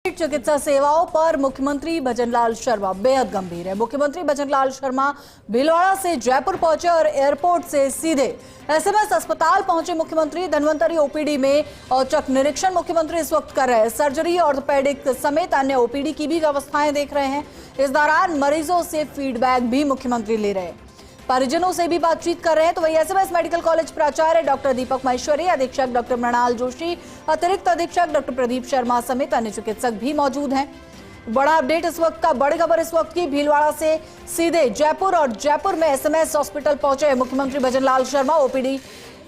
चिकित्सा सेवाओं पर मुख्यमंत्री भजनलाल शर्मा बेहद गंभीर है। मुख्यमंत्री भजनलाल शर्मा भीलवाड़ा से जयपुर पहुंचे और एयरपोर्ट से सीधे एसएमएस अस्पताल पहुंचे। मुख्यमंत्री धन्वंतरी ओपीडी में औचक निरीक्षण मुख्यमंत्री इस वक्त कर रहे हैं। सर्जरी, ऑर्थोपेडिक समेत अन्य ओपीडी की भी व्यवस्थाएं देख रहे हैं। इस दौरान मरीजों से फीडबैक भी मुख्यमंत्री ले रहे हैं, परिजनों से भी बातचीत कर रहे हैं। तो वही एसएमएस मेडिकल कॉलेज प्राचार्य डॉक्टर दीपक महेश्वरी, अधीक्षक डॉक्टर मृणाल जोशी, अतिरिक्त अधीक्षक डॉक्टर प्रदीप शर्मा समेत अन्य चिकित्सक भी मौजूद हैं। बड़ा अपडेट इस वक्त का, बड़ी खबर इस वक्त की, भीलवाड़ा से सीधे जयपुर और जयपुर में एसएमएस हॉस्पिटल पहुंचे मुख्यमंत्री भजनलाल शर्मा। ओपीडी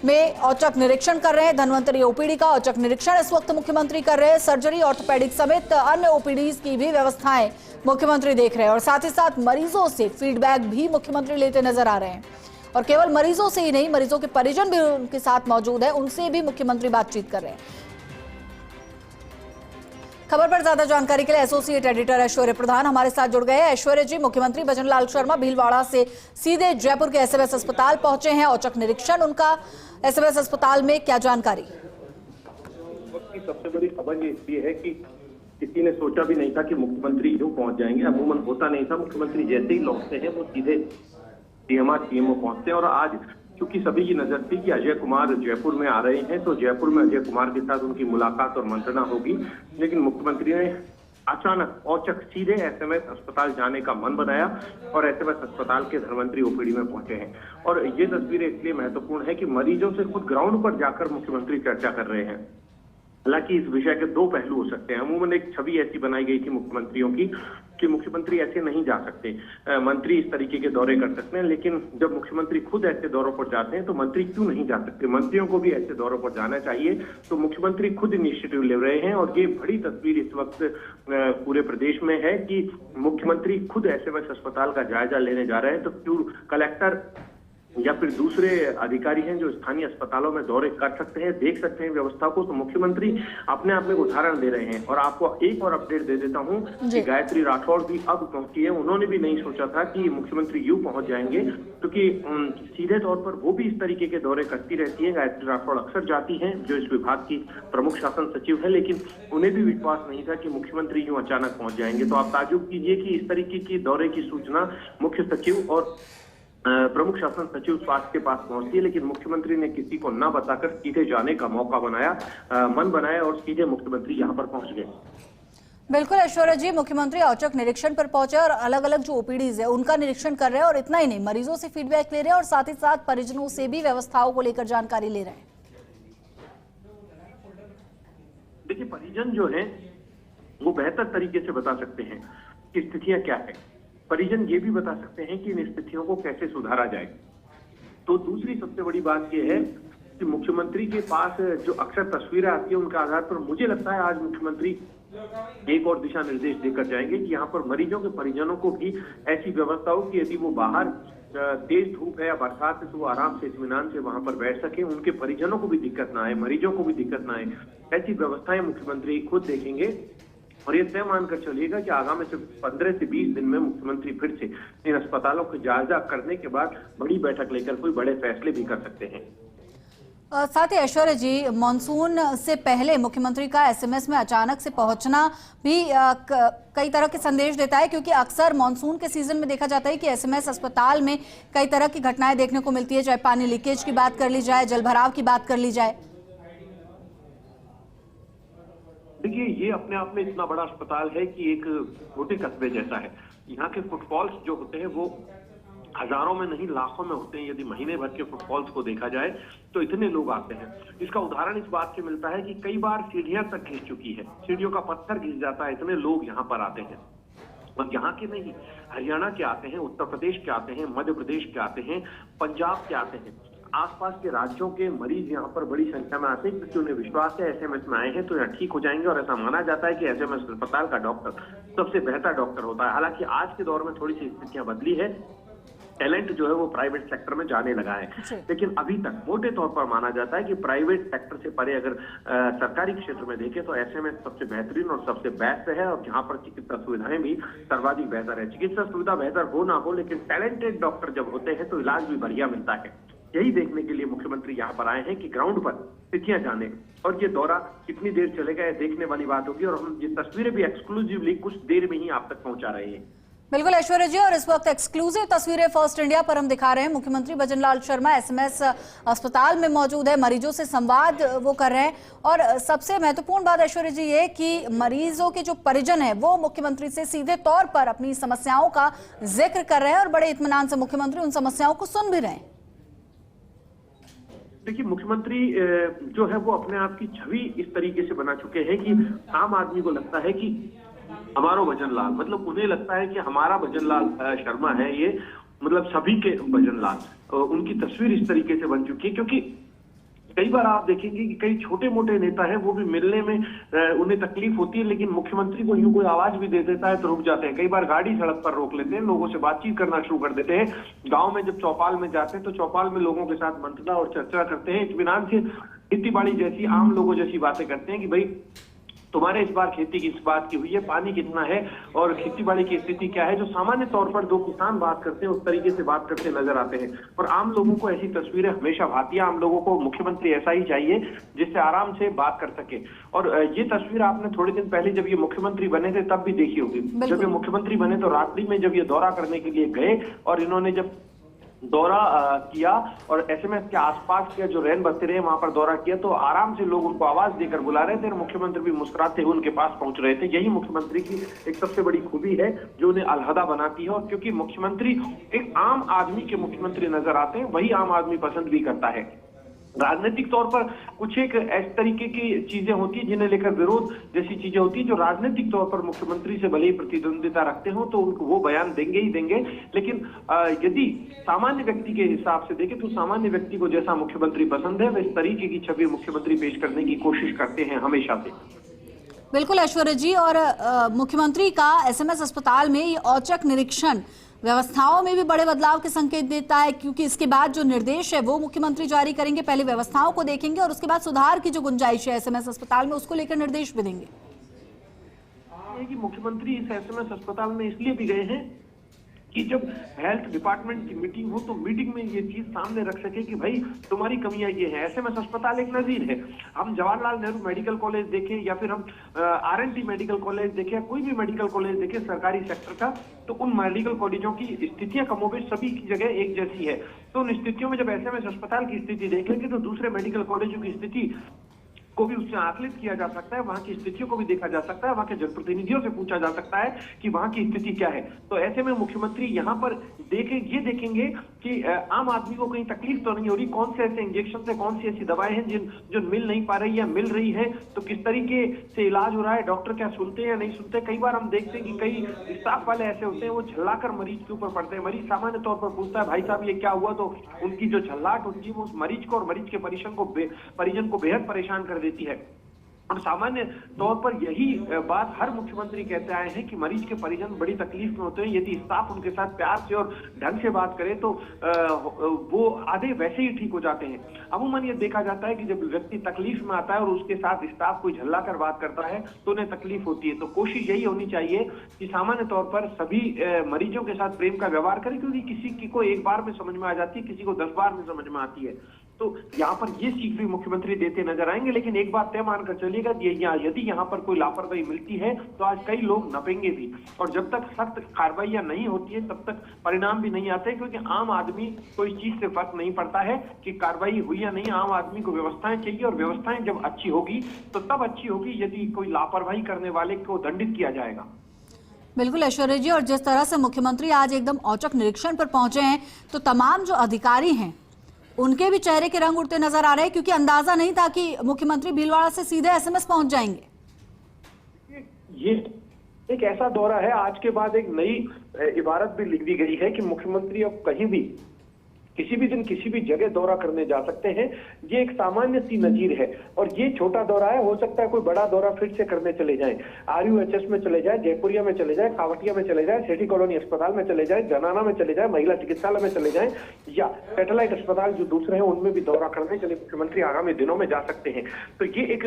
में औचक निरीक्षण कर रहे हैं। धन्वंतरी ओपीडी का औचक निरीक्षण इस वक्त मुख्यमंत्री कर रहे हैं। सर्जरी, ऑर्थोपेडिक समेत अन्य ओपीडीज की भी व्यवस्थाएं मुख्यमंत्री देख रहे हैं और साथ ही साथ मरीजों से फीडबैक भी मुख्यमंत्री लेते नजर आ रहे हैं। और केवल मरीजों से ही नहीं, मरीजों के परिजन भी उनके साथ मौजूद है, उनसे भी मुख्यमंत्री बातचीत कर रहे हैं। खबर पर ज्यादा जानकारी के लिए एसोसिएट एडिटर ऐश्वर्य प्रधान हमारे साथ जुड़ गए हैं। ऐश्वर्य जी, मुख्यमंत्री भजनलाल शर्मा भीलवाड़ा से सीधे जयपुर के एसएमएस अस्पताल पहुंचे हैं, औचक निरीक्षण उनका एसएमएस अस्पताल में, क्या जानकारी? सबसे बड़ी खबर ये है कि किसी ने सोचा भी नहीं था कि मुख्यमंत्री यूं पहुंच जाएंगे। अमूमन होता नहीं था, मुख्यमंत्री जैसे ही लौटते हैं वो सीधे सीएमओ पहुंचते हैं। और आज क्योंकि सभी की नजर थी कि अजय कुमार जयपुर में आ रहे हैं, तो जयपुर में अजय कुमार के साथ उनकी मुलाकात और मंत्रणा होगी, लेकिन मुख्यमंत्री ने अचानक औचक सीधे एसएमएस अस्पताल जाने का मन बनाया और एसएमएस अस्पताल के धन्वंतरी ओपीडी में पहुंचे हैं। और ये तस्वीरें इसलिए महत्वपूर्ण है कि मरीजों से खुद ग्राउंड पर जाकर मुख्यमंत्री चर्चा कर रहे हैं। हालांकि इस विषय के दो पहलू हो सकते हैं। अमूमन एक छवि ऐसी बनाई गई थी मुख्यमंत्रियों की कि मुख्यमंत्री ऐसे नहीं जा सकते, मंत्री इस तरीके के दौरे कर सकते हैं, लेकिन जब मुख्यमंत्री खुद ऐसे दौरों पर जाते हैं तो मंत्री क्यों नहीं जा सकते? मंत्रियों को भी ऐसे दौरों पर जाना चाहिए। तो मुख्यमंत्री खुद इनिशिएटिव ले रहे हैं और ये बड़ी तस्वीर इस वक्त पूरे प्रदेश में है कि मुख्यमंत्री खुद एसएमएस अस्पताल का जायजा लेने जा रहे हैं। तो क्यों कलेक्टर या फिर दूसरे अधिकारी हैं जो स्थानीय अस्पतालों में दौरे कर सकते हैं, देख सकते हैं व्यवस्था को, तो मुख्यमंत्री अपने आप में उदाहरण दे रहे हैं। और आपको एक और अपडेट दे देता हूं कि गायत्री राठौड़ भी अब पहुंची है। उन्होंने भी नहीं सोचा था कि मुख्यमंत्री यूं पहुंच जाएंगे, क्योंकि सीधे तौर पर वो भी इस तरीके के दौरे करती रहती है। गायत्री राठौड़ अक्सर जाती हैं, जो इस विभाग की प्रमुख शासन सचिव है, लेकिन उन्हें भी विश्वास नहीं था कि मुख्यमंत्री यूं अचानक पहुंच जाएंगे। तो आप ताज्जुब कीजिए कि इस तरीके की दौरे की सूचना मुख्य सचिव और प्रमुख शासन सचिव स्वास्थ्य के पास पहुंचती है, लेकिन मुख्यमंत्री ने किसी को न बताकर सीधे जाने का मौका बनाया, मन बनाया और सीधे मुख्यमंत्री यहां पर पहुंच गए। बिल्कुल ऐश्वर्या जी, मुख्यमंत्री औचक निरीक्षण पर पहुंचे और अलग अलग जो ओपीडीज है उनका निरीक्षण कर रहे हैं। और इतना ही नहीं, मरीजों से फीडबैक ले रहे हैं और साथ ही साथ परिजनों से भी व्यवस्थाओं को लेकर जानकारी ले रहे हैं। देखिए, परिजन जो है वो बेहतर तरीके से बता सकते हैं कि स्थितियां क्या है। परिजन ये भी बता सकते हैं कि इन स्थितियों को कैसे सुधारा जाए। तो दूसरी सबसे बड़ी बात यह है कि मुख्यमंत्री के पास जो अक्सर तस्वीरें आती है, उनके आधार पर मुझे लगता है आज मुख्यमंत्री एक और दिशा निर्देश देकर जाएंगे कि यहाँ पर मरीजों के परिजनों को भी ऐसी व्यवस्था हो कि यदि वो बाहर तेज धूप है या बरसात है तो वो आराम से इत्मीनान से वहां पर बैठ सके, उनके परिजनों को भी दिक्कत ना आए, मरीजों को भी दिक्कत ना आए। ऐसी व्यवस्थाएं मुख्यमंत्री खुद देखेंगे। और ये तय मानकर चलिएगा कि आगामी 15 से 20 दिन में मुख्यमंत्री फिर से इन अस्पतालों को जायजा करने के बाद बड़ी बैठक लेकर कोई बड़े फैसले भी कर सकते हैं। साथ ही ऐश्वर्या जी, मॉनसून से पहले मुख्यमंत्री का एसएमएस में अचानक से पहुंचना भी कई तरह के संदेश देता है, क्योंकि अक्सर मॉनसून के सीजन में देखा जाता है कि एसएमएस अस्पताल में कई तरह की घटनाएं देखने को मिलती है, चाहे पानी लीकेज की बात कर ली जाए, जलभराव की बात कर ली जाए। देखिए, ये अपने आप में इतना बड़ा अस्पताल है कि एक छोटे कस्बे जैसा है। यहाँ के फुटफॉल्स जो होते हैं वो हजारों में नहीं लाखों में होते हैं। यदि महीने भर के फुटफॉल्स को देखा जाए तो इतने लोग आते हैं। इसका उदाहरण इस बात से मिलता है कि कई बार सीढ़ियां तक घिस चुकी है, सीढ़ियों का पत्थर घिस जाता है, इतने लोग यहाँ पर आते हैं। और यहाँ के नहीं, हरियाणा के आते हैं, उत्तर प्रदेश के आते हैं, मध्य प्रदेश के आते हैं, पंजाब के आते हैं, आसपास के राज्यों के मरीज यहाँ पर बड़ी संख्या में आते हैं, क्योंकि उन्हें विश्वास है एसएमएस में आए हैं तो यहाँ ठीक हो जाएंगे। और ऐसा माना जाता है कि एसएमएस अस्पताल का डॉक्टर सबसे बेहतर डॉक्टर होता है। हालांकि आज के दौर में थोड़ी सी स्थितियां बदली है, टैलेंट जो है वो प्राइवेट सेक्टर में जाने लगा है, लेकिन अभी तक मोटे तौर पर माना जाता है कि प्राइवेट सेक्टर से परे अगर सरकारी क्षेत्र में देखें तो एसएमएस सबसे बेहतरीन और सबसे बेस्ट है। और जहां पर चिकित्सा सुविधाएं भी सर्वाधिक बेहतर है। चिकित्सा सुविधा बेहतर हो ना हो, लेकिन टैलेंटेड डॉक्टर जब होते हैं तो इलाज भी बढ़िया मिलता है। यही देखने के लिए मुख्यमंत्री यहाँ पर आए हैं कि ग्राउंड पर स्थितियां जाने। और ये दौरा कितनी देर चलेगा ये देखने वाली बात होगी, और हम ये तस्वीरें भी एक्सक्लूसिवली कुछ देर में ही आप तक पहुंचा रहे हैं। बिल्कुल ऐश्वर्या जी, और इस वक्त एक्सक्लूसिव तस्वीरें फर्स्ट इंडिया पर हम दिखा रहे हैं। मुख्यमंत्री भजनलाल शर्मा एसएमएस अस्पताल में मौजूद है, मरीजों से संवाद वो कर रहे हैं। और सबसे महत्वपूर्ण बात ऐश्वर्या जी ये कि मरीजों के जो परिजन है वो मुख्यमंत्री से सीधे तौर पर अपनी समस्याओं का जिक्र कर रहे हैं और बड़े इत्मीनान से मुख्यमंत्री उन समस्याओं को सुन भी रहे हैं। देखिए, मुख्यमंत्री जो है वो अपने आप की छवि इस तरीके से बना चुके हैं कि आम आदमी को लगता है कि हमारा भजनलाल, मतलब उन्हें लगता है कि हमारा भजनलाल शर्मा है ये, मतलब सभी के भजनलाल। उनकी तस्वीर इस तरीके से बन चुकी है, क्योंकि कई बार आप देखेंगे कि कई छोटे मोटे नेता हैं वो भी मिलने में उन्हें तकलीफ होती है, लेकिन मुख्यमंत्री को यूं कोई आवाज भी दे देता है तो रुक जाते हैं। कई बार गाड़ी सड़क पर रोक लेते हैं, लोगों से बातचीत करना शुरू कर देते हैं। गांव में जब चौपाल में जाते हैं तो चौपाल में लोगों के साथ मंत्रणा और चर्चा करते हैं, इत्मीनान से खेती बाड़ी जैसी आम लोगों जैसी बातें करते हैं कि भाई तुम्हारे इस बार खेती किस बात की हुई है, पानी कितना है और खेती बाड़ी की स्थिति क्या है। जो सामान्य तौर पर दो किसान बात करते हैं उस तरीके से बात करते नजर आते हैं। और आम लोगों को ऐसी तस्वीरें हमेशा भाती है। आम लोगों को मुख्यमंत्री ऐसा ही चाहिए जिससे आराम से बात कर सके। और ये तस्वीर आपने थोड़े दिन पहले जब ये मुख्यमंत्री बने थे तब भी देखी होगी। जब ये मुख्यमंत्री बने तो रात्रि में जब ये दौरा करने के लिए गए और इन्होंने जब दौरा किया और एसएमएस के आसपास के जो रैन बसेरे हैं वहां पर दौरा किया तो आराम से लोग उनको आवाज देकर बुला रहे थे और मुख्यमंत्री भी मुस्कुराते हुए उनके पास पहुंच रहे थे। यही मुख्यमंत्री की एक सबसे बड़ी खूबी है जो उन्हें अलहदा बनाती है। और क्योंकि मुख्यमंत्री एक आम आदमी के मुख्यमंत्री नजर आते हैं, वही आम आदमी पसंद भी करता है। राजनीतिक तौर पर कुछ एक इस तरीके की चीजें होती है जिन्हें लेकर विरोध जैसी चीजें होती है, जो राजनीतिक तौर पर मुख्यमंत्री से भले ही प्रतिद्वंदिता रखते हो तो उनको वो बयान देंगे ही देंगे। लेकिन यदि सामान्य व्यक्ति के हिसाब से देखें तो सामान्य व्यक्ति को जैसा मुख्यमंत्री पसंद है वह इस तरीके की छवि मुख्यमंत्री पेश करने की कोशिश करते हैं हमेशा से। बिल्कुल ऐश्वर्या जी, और मुख्यमंत्री का एसएमएस अस्पताल में ये औचक निरीक्षण व्यवस्थाओं में भी बड़े बदलाव के संकेत देता है, क्योंकि इसके बाद जो निर्देश है वो मुख्यमंत्री जारी करेंगे। पहले व्यवस्थाओं को देखेंगे और उसके बाद सुधार की जो गुंजाइश है एसएमएस अस्पताल में उसको लेकर निर्देश भी देंगे। कि मुख्यमंत्री इस एसएमएस अस्पताल में इसलिए भी गए हैं कि जब हेल्थ डिपार्टमेंट की मीटिंग हो तो मीटिंग में ये चीज सामने रख सके कि भाई तुम्हारी कमियां ये है। एसएमएस अस्पताल एक नजीर है। हम जवाहरलाल नेहरू मेडिकल कॉलेज देखें या फिर हम आरएनटी मेडिकल कॉलेज देखें, कोई भी मेडिकल कॉलेज देखें सरकारी सेक्टर का, तो उन मेडिकल कॉलेजों की स्थितियां कमोबेश सभी की जगह एक जैसी है। तो उन स्थितियों में जब एसएमएस अस्पताल की स्थिति देखेंगे तो दूसरे मेडिकल कॉलेजों की स्थिति को भी उससे आकलित किया जा सकता है, वहां की स्थितियों को भी देखा जा सकता है, वहां के जनप्रतिनिधियों से पूछा जा सकता है कि वहां की स्थिति क्या है। तो ऐसे में मुख्यमंत्री यहाँ पर देखेंगे कि आम आदमी को कहीं तकलीफ तो नहीं हो रही, कौन से ऐसे इंजेक्शन है, कौन सी ऐसी दवाएं हैं जो मिल नहीं पा रही या मिल रही है, तो किस तरीके से इलाज हो रहा है, डॉक्टर क्या सुनते हैं या नहीं सुनते। कई बार हम देखते हैं कि कई स्टाफ वाले ऐसे होते हैं वो झल्लाकर मरीज के ऊपर पड़ते हैं। मरीज सामान्य तौर पर पूछता है भाई साहब ये क्या हुआ, तो उनकी जो झल्लाहट होती है वो उस मरीज को और मरीज के परिजन को बेहद परेशान कर देती है। और सामान्य तौर पर यही बात हर मुख्यमंत्री कहते आए हैं कि मरीज के परिजन बड़ी तकलीफ में होते हैं। यदि स्टाफ उनके साथ प्यार से और ढंग से बात करे तो वो आधे वैसे ही ठीक हो जाते हैं। अमूमन ये देखा जाता है कि जब व्यक्ति तकलीफ में आता है और उसके साथ स्टाफ कोई झल्ला कर बात करता है तो उन्हें तकलीफ होती है। तो कोशिश यही होनी चाहिए कि सामान्य तौर पर सभी मरीजों के साथ प्रेम का व्यवहार करें, क्योंकि किसी को एक बार में समझ में आ जाती है, किसी को 10 बार में समझ में आती है। तो यहाँ पर ये सीख भी मुख्यमंत्री देते नजर आएंगे। लेकिन एक बात तय मानकर चलिएगा कि यदि यहाँ पर कोई लापरवाही मिलती है तो आज कई लोग नपेंगे भी, और जब तक सख्त कार्रवाई नहीं होती है तब तक परिणाम भी नहीं आते, क्योंकि आम आदमी को इस चीज से फर्क नहीं पड़ता है कि कार्रवाई हुई या नहीं। आम आदमी को व्यवस्थाएं चाहिए और व्यवस्थाएं जब अच्छी होगी तो तब अच्छी होगी यदि कोई लापरवाही करने वाले को दंडित किया जाएगा। बिल्कुल ऐश्वर्या जी, और जिस तरह से मुख्यमंत्री आज एकदम औचक निरीक्षण पर पहुंचे हैं तो तमाम जो अधिकारी हैं उनके भी चेहरे के रंग उड़ते नजर आ रहे हैं, क्योंकि अंदाजा नहीं था कि मुख्यमंत्री भीलवाड़ा से सीधे एसएमएस पहुंच जाएंगे। ये एक ऐसा दौरा है, आज के बाद एक नई इबारत भी लिख दी गई है कि मुख्यमंत्री अब कहीं भी किसी भी दिन किसी भी जगह दौरा करने जा सकते हैं। ये एक सामान्य सी नजीर है और ये छोटा दौरा है। हो सकता है कोई बड़ा दौरा फिर से करने चले जाएं, RUHS में चले जाए, जयपुरिया में चले जाए, कावटिया में चले जाए, सिटी कॉलोनी अस्पताल में चले जाए, जनाना में चले जाए, महिला चिकित्सालय में चले जाए, या सैटेलाइट अस्पताल जो दूसरे हैं उनमें भी दौरा करने के लिए मुख्यमंत्री आगामी दिनों में जा सकते हैं। तो ये एक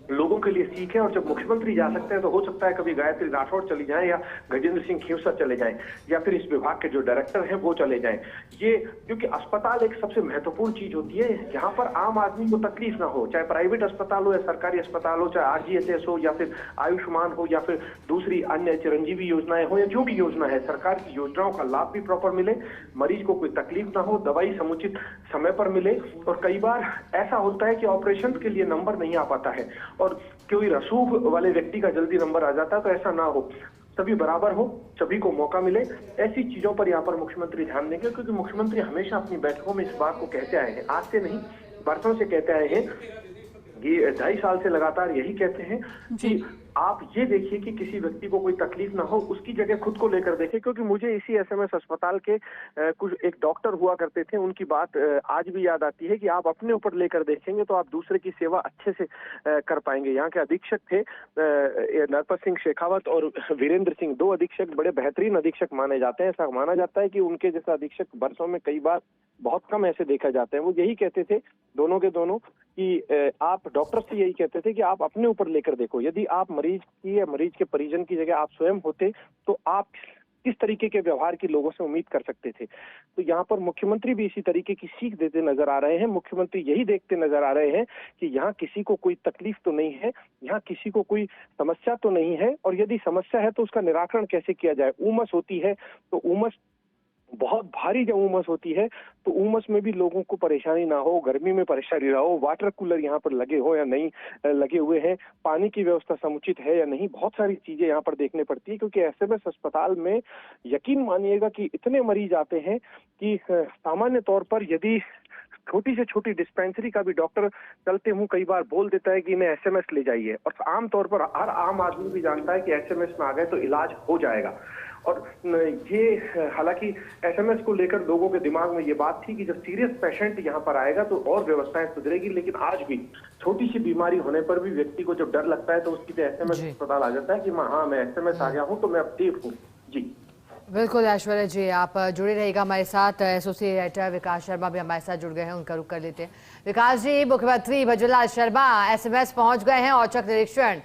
लोगों के लिए सीख है। और जब मुख्यमंत्री जा सकते हैं तो हो सकता है कभी गायत्री राठौड़ चली जाएं या गजेंद्र सिंह खेवसर चले जाएं या फिर इस विभाग के जो डायरेक्टर हैं वो चले जाएं। ये क्योंकि अस्पताल एक सबसे महत्वपूर्ण चीज होती है जहां पर आम आदमी को तकलीफ ना हो, चाहे प्राइवेट अस्पताल हो या सरकारी अस्पताल हो, चाहे RGHS हो या फिर आयुष्मान हो या फिर दूसरी अन्य चिरंजीवी योजनाएं हो या जो भी योजना है, सरकार की योजनाओं का लाभ भी प्रॉपर मिले, मरीज को कोई तकलीफ ना हो, दवाई समुचित समय पर मिले। और कई बार ऐसा होता है कि ऑपरेशन के लिए नंबर नहीं आ पाता है और कोई रसूख वाले व्यक्ति का जल्दी नंबर आ जाता है, तो ऐसा ना हो, सभी बराबर हो, सभी को मौका मिले, ऐसी चीजों पर यहाँ पर मुख्यमंत्री ध्यान देंगे। क्योंकि मुख्यमंत्री हमेशा अपनी बैठकों में इस बात को कहते आए हैं, आज से नहीं बरसों से कहते आए हैं, ये 2.5 साल से लगातार यही कहते हैं कि आप ये देखिए कि किसी व्यक्ति को कोई तकलीफ ना हो, उसकी जगह खुद को लेकर देखें। क्योंकि मुझे इसी SMS अस्पताल के कुछ एक डॉक्टर हुआ करते थे, उनकी बात आज भी याद आती है कि आप अपने ऊपर लेकर देखेंगे तो आप दूसरे की सेवा अच्छे से कर पाएंगे। यहाँ के अधीक्षक थे नरपत सिंह शेखावत और वीरेंद्र सिंह, 2 अधीक्षक बड़े बेहतरीन अधीक्षक माने जाते हैं। ऐसा माना जाता है कि उनके जैसा अधीक्षक वर्षों में कई बार बहुत कम ऐसे देखा जाते हैं। वो यही कहते थे दोनों के दोनों कि आप डॉक्टर से यही कहते थे कि आप अपने ऊपर लेकर देखो, यदि आप मरीज की या मरीज के परिजन की जगह आप स्वयं होते तो आप किस तरीके के व्यवहार की लोगों से उम्मीद कर सकते थे। तो यहाँ पर मुख्यमंत्री भी इसी तरीके की सीख देते नजर आ रहे हैं। मुख्यमंत्री यही देखते नजर आ रहे हैं कि यहाँ किसी को कोई तकलीफ तो नहीं है, यहाँ किसी को कोई समस्या तो नहीं है, और यदि समस्या है तो उसका निराकरण कैसे किया जाए। उमस होती है तो उमस बहुत भारी जब उमस होती है तो उमस में भी लोगों को परेशानी ना हो, गर्मी में परेशानी ना हो, वाटर कूलर यहाँ पर लगे हो या नहीं लगे हुए हैं, पानी की व्यवस्था समुचित है या नहीं, बहुत सारी चीजें यहाँ पर देखने पड़ती है। क्योंकि SMS अस्पताल में यकीन मानिएगा कि इतने मरीज आते हैं कि सामान्य तौर पर यदि छोटी से छोटी डिस्पेंसरी का भी डॉक्टर चलते हूँ कई बार बोल देता है कि इन्हें SMS ले जाइए, और आमतौर पर हर आम आदमी भी जानता है कि SMS में आ गए तो इलाज हो जाएगा। और ये हालांकि SMS को लेकर लोगों के दिमाग में ये बात थी कि जब सीरियस पेशेंट यहाँ पर आएगा तो और व्यवस्थाएं सुधरेगी, लेकिन आज भी छोटी सी बीमारी होने पर भी व्यक्ति को जब डर लगता है तो उसकी SMS अस्पताल आ जाता है कि हाँ मैं SMS आ गया हूँ तो मैं अब सेफ हूँ। जी बिल्कुल ऐश्वर्या जी, आप जुड़े रहिएगा हमारे साथ। एसोसिएट विकास शर्मा भी हमारे साथ जुड़ गए हैं, उनका रुख कर लेते हैं। विकास जी, मुख्यमंत्री भजनलाल शर्मा SMS पहुंच गए हैं, औचक निरीक्षण